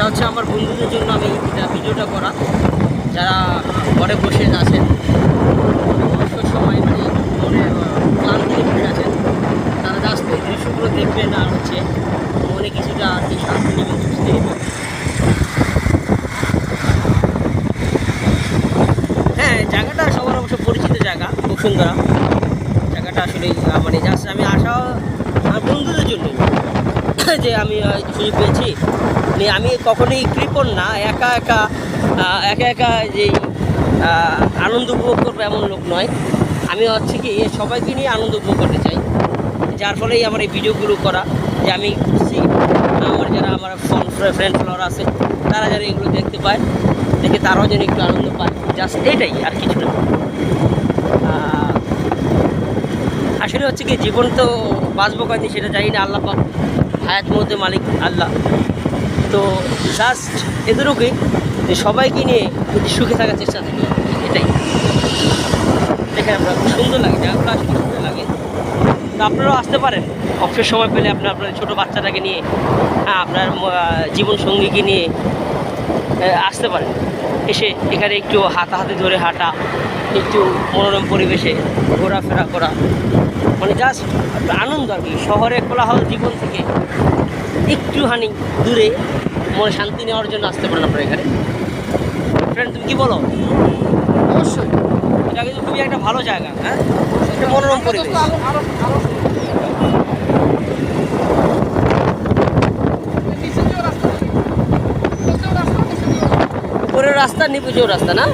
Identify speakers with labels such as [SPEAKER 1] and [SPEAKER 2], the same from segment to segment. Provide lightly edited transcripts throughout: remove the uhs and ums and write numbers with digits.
[SPEAKER 1] হচ্ছে আমার বন্ধুদের জন্য আমি এটা ভিডিওটা করা, যারা ঘরে বসে আছেন, অবসর সময় মানে মনে ক্লান্তি ভুলে আছেন, তারা জাস্ট এই দৃশ্যগুলো দেখবেন আর হচ্ছে মনে কিছুটা আর কি শান্তি নেবেন বুঝতে। হ্যাঁ, জায়গাটা সবার অবশ্য পরিচিত জায়গা, খুব সুন্দর জায়গাটা। আসলে মানে জাস্ট আমি আসা আমার বন্ধুদের জন্যই যে আমি সুযোগ পেয়েছি। আমি কখনোই কৃপণ না, একা একা যে আনন্দ উপভোগ করবো এমন লোক নয়। আমি হচ্ছে কি সবাইকে নিয়ে আনন্দ উপভোগ করতে চাই, যার ফলেই আমার এই ভিডিওগুলো করা, যে আমি খুশি আমার যারা আমার ফ্রেন্ড ফলোয়ার আছে তারা যেন এগুলো দেখতে পায়, দেখে তারাও যেন একটু আনন্দ পায়, জাস্ট এইটাই আর কিছু না। আসলে হচ্ছে কি জীবন তো বাঁচবো কয়নি সেটা জানি না, আল্লাহ পাক হায়াত মধ্যে মালিক আল্লাহ। তো জাস্ট এদেরকে যে সবাইকে নিয়ে যদি সুখে থাকার চেষ্টা করি, এটাই। দেখেন আপনার খুব সুন্দর লাগে, জায়গাগুলো আসলে সুন্দর লাগে। তো আপনারাও আসতে পারেন অবসর সময় পেলে, আপনার ছোটো বাচ্চাটাকে নিয়ে, আপনার জীবন সঙ্গীকে নিয়ে আসতে পারেন। এসে এখানে একটু হাতাহাতি ধরে হাঁটা, একটু মনোরম পরিবেশে ঘোরাফেরা করা, মানে জাস্ট আনন্দ আর কি। শহরে কোলাহল জীবন থেকে একটুখানি দূরে মনে শান্তি নেওয়ার জন্য আসতে পারেন আপনার এখানে। ফ্রেন্ড, তুমি কী বলো?
[SPEAKER 2] অবশ্যই
[SPEAKER 1] এটা কিন্তু খুবই একটা ভালো জায়গা, হ্যাঁ, একটা মনোরম পরিবেশ। উপরের রাস্তা, নিচেও রাস্তা না?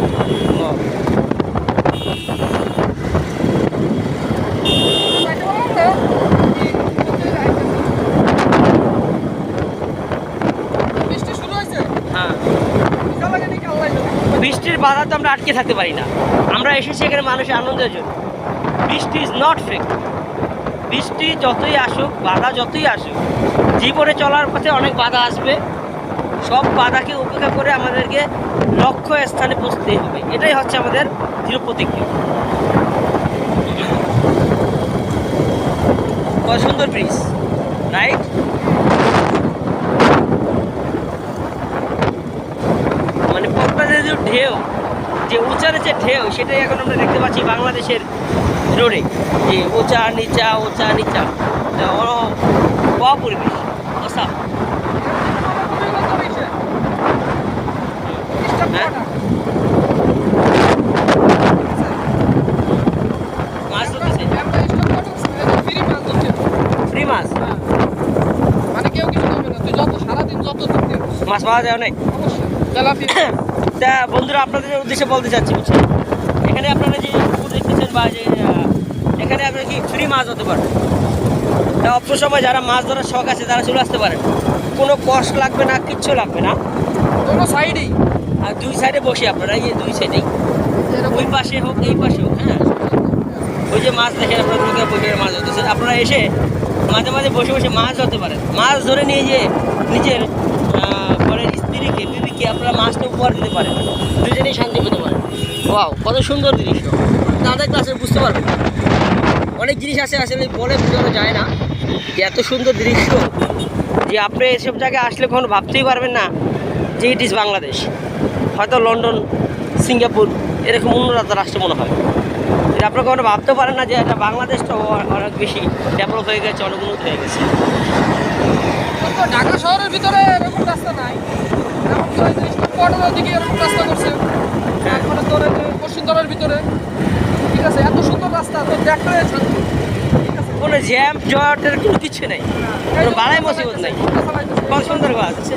[SPEAKER 1] হ্যাঁ, বৃষ্টির বাধা তো আমরা আটকে থাকতে পারি না। আমরা এসেছি এখানে মানুষের আনন্দের জন্য। বৃষ্টি ইজ নট ফেক। বৃষ্টি যতই আসুক, বাধা যতই আসুক, জীবনে চলার পথে অনেক বাধা আসবে। সব বাধাকে উপেক্ষা করে আমাদেরকে লক্ষ্য স্থানে পৌঁছতে হবে, এটাই হচ্ছে আমাদের দৃঢ় প্রতিজ্ঞা। কত সুন্দর ব্রিজ, রাইট? মানে পদ্মার যে ঢেউ, যে উঁচার যে ঢেউ, সেটাই এখন আমরা দেখতে পাচ্ছি বাংলাদেশের রোডে, যে উঁচা নিচা পরিবেশ অসাম। হ্যাঁ, মাছ ধরতেছে, ফ্রি মাছ,
[SPEAKER 2] মানে কেউ কিছু করবে না, তুই যত সারাদিন যত
[SPEAKER 1] মাছ পাওয়া যায় অনেক। তা বন্ধুরা, আপনাদের উদ্দেশ্যে বলতে চাচ্ছি, বুঝছেন, এখানে আপনারা যে পুকুর দেখতেছেন বা যে এখানে আপনারা কি ফ্রি মাছ হতে পারেন। তা অল্প সময় যারা মাছ ধরার শখ আছে তারা চলে আসতে পারেন, কোনো কষ্ট লাগবে না, কিচ্ছু লাগবে না,
[SPEAKER 2] কোনো সাইডেই।
[SPEAKER 1] আর দুই সাইডে বসে আপনারা, এই দুই সাইডেই, ওই পাশে হোক এই পাশে হোক, হ্যাঁ, ওই যে মাছ দেখেন আপনারা লোকের বসে মাছ ধরতেছেন, আপনারা এসে মাঝে মাঝে বসে বসে মাছ ধরতে পারেন। মাছ ধরে নিয়ে যে নিজের ঘরের স্ত্রীকে, বিবিকে আপনারা মাছটা উপহার দিতে পারেন, দুজনেই শান্তি পেতে পারেন। ওয়াও, কত সুন্দর দৃশ্য, না দেখলে আসলে বুঝতে পারবেন। অনেক জিনিস আছে আসলে বলে বোঝানো যায় না, যে এত সুন্দর দৃশ্য যে আপনি এসব জায়গায় আসলে কখনো ভাবতেই পারবেন না যে ইট ইজ বাংলাদেশ। হয়তো লন্ডন, সিঙ্গাপুর এরকম উন্নত রাষ্ট্র মনে হয়, যে আপনারা কখনো ভাবতে পারেন না যে এটা বাংলাদেশটা অনেক বেশি ডেভেলপ হয়ে গেছে, অনেক উন্নত হয়ে গেছে।
[SPEAKER 2] ঢাকা শহরের ভিতরে এরকম রাস্তা নাই, দিকে এরকম রাস্তা করছে, মানে তোর বসুন্ধরার ভিতরে, ঠিক আছে, এত সুন্দর রাস্তা তো দেখতে শান্তি, ঠিক আছে,
[SPEAKER 1] কোনো জ্যাম জটের কোনো কিছু নেই, কোনো বাড়াই মুসিবত নেই, কত সুন্দর গাছ আছে,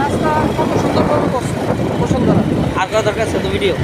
[SPEAKER 2] রাস্তা কত সুন্দরভাবে করছে বসুন্ধরা।
[SPEAKER 1] আর কত দরকার আছে তো ভিডিও।